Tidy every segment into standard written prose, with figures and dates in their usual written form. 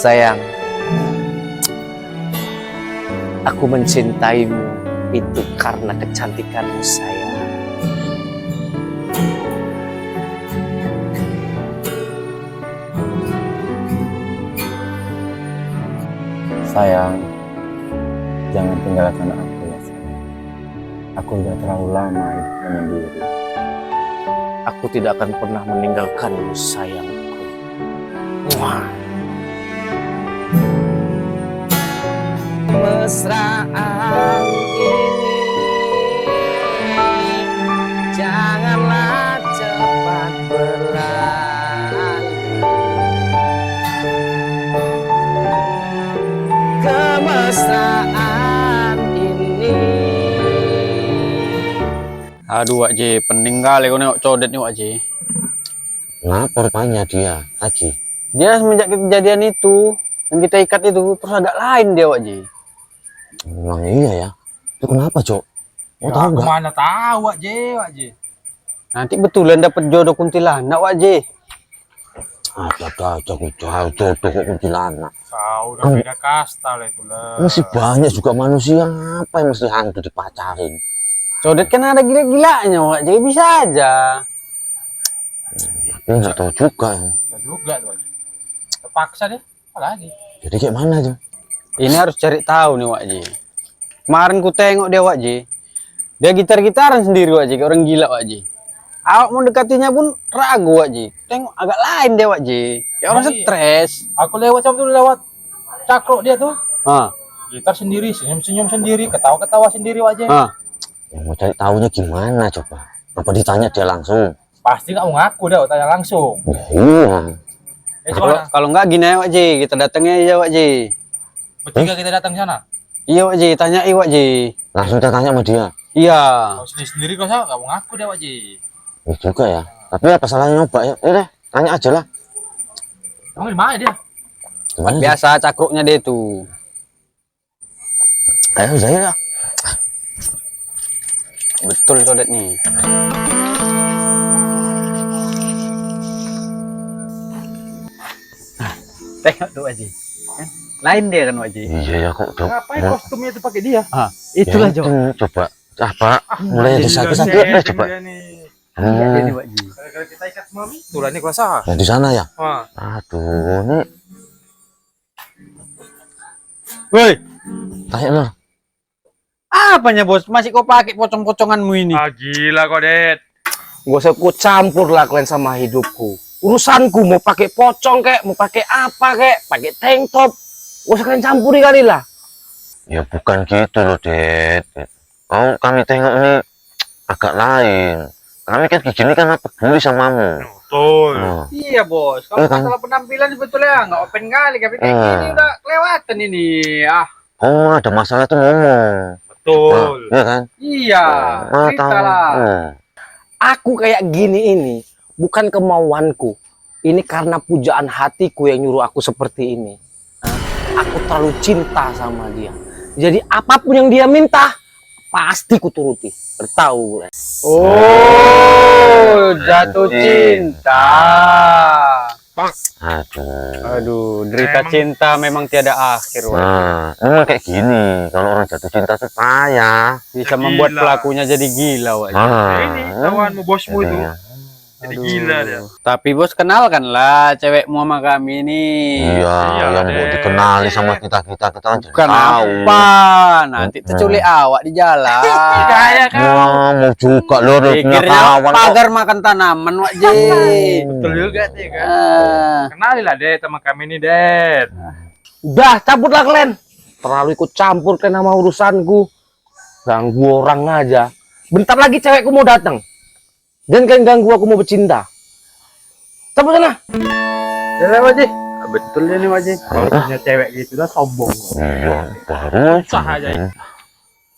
Sayang, aku mencintaimu itu karena kecantikanmu, sayang. Sayang, jangan tinggalkan aku ya sayang. Aku udah terlalu lama hidupnya sendiri. Aku tidak akan pernah meninggalkanmu, sayangku. Wah. Mesraan ini janganlah cepat berlalu. Kemesraan ini. Aduh Wak Ji, pening kali kau nengok codet nih Wak Ji. Kenapa rupanya dia, Haji? Dia semenjak kejadian itu, yang kita ikat itu, terus agak lain dia Wak Ji. Memang iya ya. Itu kenapa, Cok? Mau tahu nggak? Mana tahu Wak Ji. Nanti betulan dapat jodoh kuntilanak Wak Ji. Ada jodoh kok kuntilanak. Tahu udah beda kasta lah itu lah. Masih banyak juga manusia apa yang mesti hantu dipacarin. Codet kan ada gila-gilanya Wak Ji, bisa aja. Tapi nggak tahu juga ya. Bisa juga tuh Wak Ji. Terpaksa deh, apa lagi? Jadi kayak mana aja? Ini harus cari tahu nih Wak Ji. Kemarin ku tengok dia Wak Ji. Dia gitar-gitaran sendiri Wak Ji, kayak orang gila Wak Ji. Awak mau dekatinya pun ragu Wak Ji. Tengok agak lain dia Wak Ji. Kayak orang Iya. stres. Aku lewat sama tuh lewat cakruk dia tuh. Ah, Gitar sendiri, senyum-senyum sendiri, ketawa-ketawa sendiri Wak Ji. ah. Yang mau cari tahunya gimana coba? Apa ditanya dia langsung? Pasti nggak mau ngaku dah, tanya langsung. Ya, iya. Kalau enggak gini aja Wak Ji, kita datangnya aja Wak Ji. Bertiga kita datang sana. Iya Wak Ji, tanyai Wak Ji. Langsung kita tanya sama dia. Iya. Kau sendiri kau nggak mau ngaku deh Wak Ji. Ya juga ya. Tapi apa salahnya nyoba ya? Deh, tanya aja lah. Emang di mana dia? Gimana? Dia? Biasa cakruknya dia tuh. Ayo saya lah. Betul codet nih. Tengok tuh Wak Ji. Lain dia kan Wak Ji. Iya ya kok. Ngapain kostumnya itu pakai dia? Ah, itulah Ya, Jo. coba. Apa? Mulai desa-desa dia coba. Iya dia nih Wak Ji. Gara-gara kita ikat semua itulah nih kuasa. Ya, di sana ya. Wah. Aduh, ini Woi, tanya lah. apanya bos? Masih kau pakai pocong-poconganmu ini? Ah gila kau Det. Gak usah ku campur lah kalian sama hidupku. Urusanku mau pakai pocong kek, mau pakai apa kek, pakai tank top. Gak usah kalian campuri kali lah. Ya bukan gitu loh, Det. Oh, kami tengok ini agak lain. Kami kan gini kan peduli samamu. Betul. Oh. Iya bos, Iya, kalau kan? masalah penampilan sebetulnya nggak open kali, tapi kayak gini udah kelewatan ini. Ah, Oh, ada masalah tuh ngomong. Betul. Iya kan? iya, cerita tahu. lah. Aku kayak gini ini bukan kemauanku. Ini karena pujaan hatiku yang nyuruh aku seperti ini. Hah? Aku terlalu cinta sama dia. Jadi apapun yang dia minta, pasti ku turuti. Bertahu gue. Oh, jatuh cinta. Aduh. Aduh, derita Emang- cinta memang tiada akhir. Wak. Nah, emang kayak gini. Kalau orang jatuh cinta tuh payah. Bisa Ya, membuat gila. pelakunya jadi gila. Wak. Ini kawanmu bosmu itu. Iya. Jadi gila dia. Tapi bos kenalkanlah cewekmu sama kami nih. Iya, yang Dek. mau dikenali sama kita kan jadi Bukan tahu. apa, nanti terculik awak di jalan. Kayak Wah, mau juga lo udah punya Pikirnya kawan kok. pagar makan tanaman Wak Ji. betul juga sih kan. Ah, Kenalilah Det sama kami nih Det. Udah, cabutlah kalian. Terlalu ikut campur kalian sama urusanku. Ganggu orang aja. Bentar lagi cewekku mau datang. Dan kalian ganggu aku mau bercinta. Cabut sana. Udah Wak Ji. Betul ini Wak Ji. Kalau punya cewek gitu dah sombong. Iya, baru Sah aja.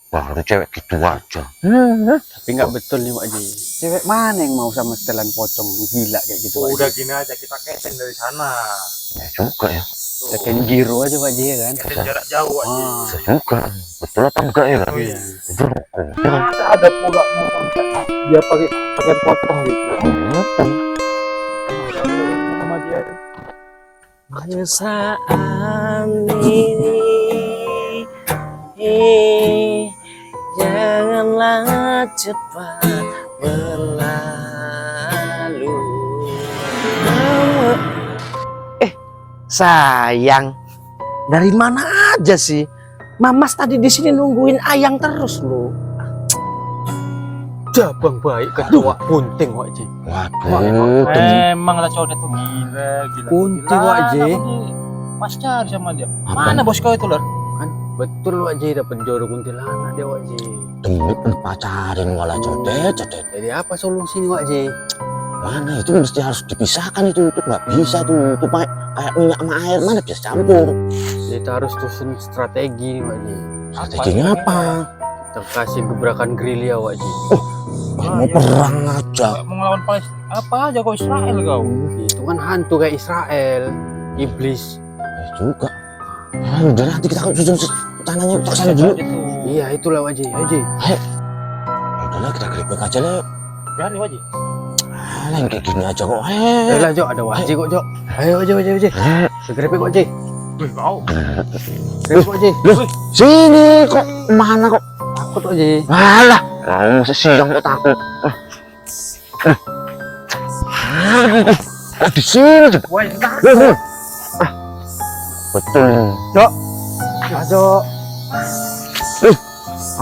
baru cewek gitu aja. Tapi nggak betul nih Wak Ji. Cewek mana yang mau sama setelan pocong gila kayak gitu Wak Ji? Udah gini aja kita kesen dari sana. Ya juga ya, Kita kenjiro aja Wak Ji ya kan. Kesen jarak jauh aja. Ah, bisa juga. Betul apa enggak ya? Oh, iya. Itu rokok. Ya kan? Ada pula mau dia pakai potong gitu. Apa? Sama dia. Saat ini janganlah cepat berlalu. Sayang, dari mana aja sih? Mamas tadi di sini nungguin Ayang terus lo. Jabang baik ketua punting Wak Ji. Waduh, Emang lah cowok itu gila. Kunti, Wak Ji. Pas cari sama dia. Mana bos kau itu lor? Kan betul Wak Ji, dapat jodoh kuntilanak dia Wak Ji. demi pacarin malah codet. Jadi apa solusinya Wak Ji? Mana itu mesti harus dipisahkan itu nggak bisa tuh, itu kayak minyak sama air mana bisa campur. Kita harus susun strategi nih Wak Ji. Strateginya apa? Kita kasih gebrakan gerilya Wak Ji. Mau perang aja. Mau ngelawan Palestina apa aja kau Israel kau? Itu kan hantu kayak Israel, iblis. Ya juga. Udah nanti kita susun tanahnya ke sana dulu. Iya itulah Wak Ji. Ayo Ji. Ya udahlah kita geribek aja lah. Berani wajib. Lain kayak gini aja kok. Ayo lah Jok, ada Wak Ji kok Jok. Ayo Wak Ji. Geribek Wak Ji. Wih kau. Geribek Wak Ji. Loh, sini kok mana kok? Takut Wak Ji. Alah, kamu masih siang kok takut. Kok di sini juga? Wah, Betul. Jok. Jok.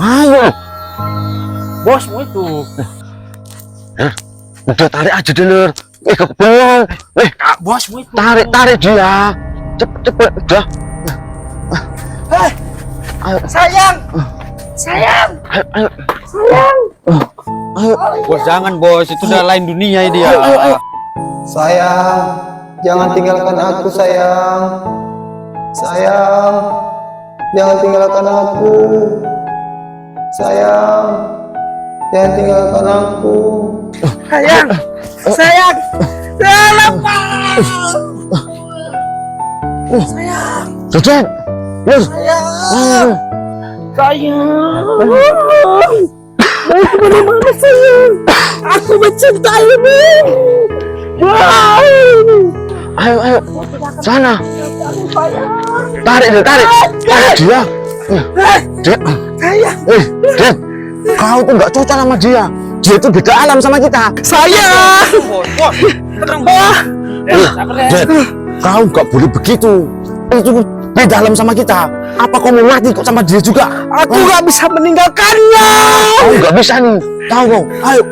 Ayo. bosmu itu. Udah tarik aja dulu. Kebong. Bosmu itu. Tarik dia. Cepet udah. Ayo. Sayang, Ayo. Bos jangan bos, itu udah lain dunia dia. Ayo. Sayang, jangan tinggalkan aku sayang. Sayang, jangan tinggalkan aku. Sayang, jangan tinggalkan aku. sayang, lepas. Cecep. Yes. Sayang, mau kemana-mana sayang. Aku mencintaimu. Ayo. Sana. Tarik dia. Sayang, Dad, kau tuh nggak cocok sama dia. Dia tuh beda alam sama kita. sayang. Dad, kau nggak boleh begitu. Itu beda alam sama kita. Apa kau mau mati kok sama dia juga? Aku nggak bisa meninggalkannya. Kau nggak bisa nih. Tahu kau? Ayo,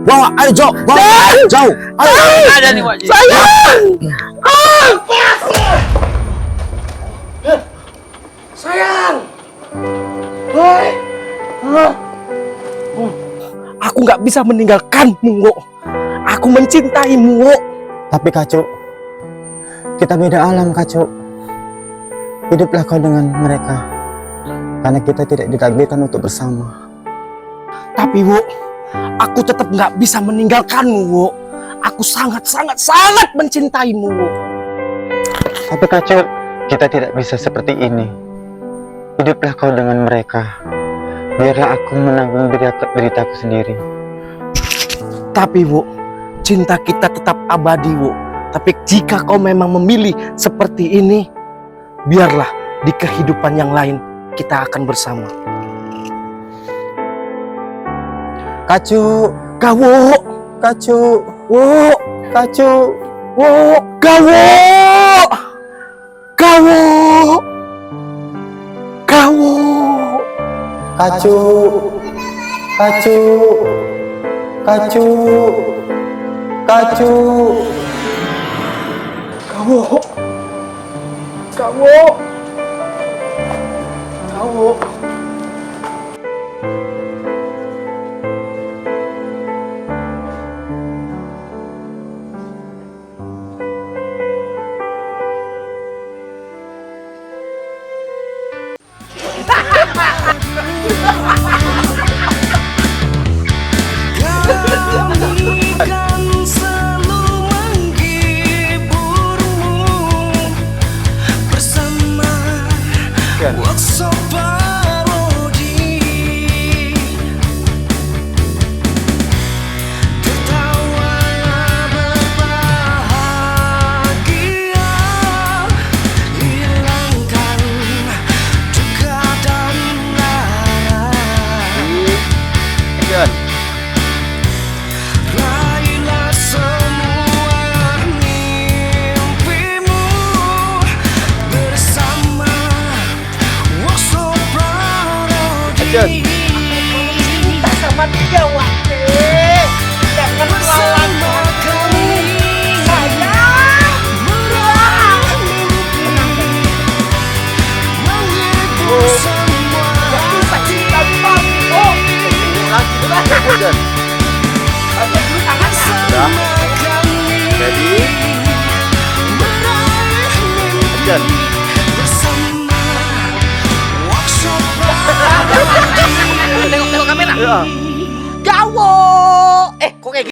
bawa, ayo jauh, jauh. Ayo. Ada nih Wak Ji. Sayang. Sayang. Woi. Aku nggak bisa meninggalkanmu, Wo. Aku mencintaimu, Wo. Tapi Kacuk, kita beda alam Kacuk. Hiduplah kau dengan mereka, karena kita tidak ditakdirkan untuk bersama. Tapi, Wo, aku tetap nggak bisa meninggalkanmu, Wo. Aku sangat mencintaimu, Wo. Tapi Kacuk, kita tidak bisa seperti ini. Hiduplah kau dengan mereka. Biarlah aku menanggung deritaku sendiri. Tapi, Wo, cinta kita tetap abadi, Wo. Tapi jika kau memang memilih seperti ini, biarlah di kehidupan yang lain kita akan bersama. Kacuk, Gawo, Kacuk, Wo, Kacuk. Wo, Gawo, Gawo, Gawo. Kacuk, Kacuk, Kacuk, Kacuk. Gawo, Gawo, Gawo. Jen. Cinta sama dia, Wati. Jangan lawan aku. Sayang. Gak bisa cinta kamu. Lagi Jen. Ambil dulu tangannya. Udah. Ready? Jen. Tengok kamera. Gawo. Kok kayak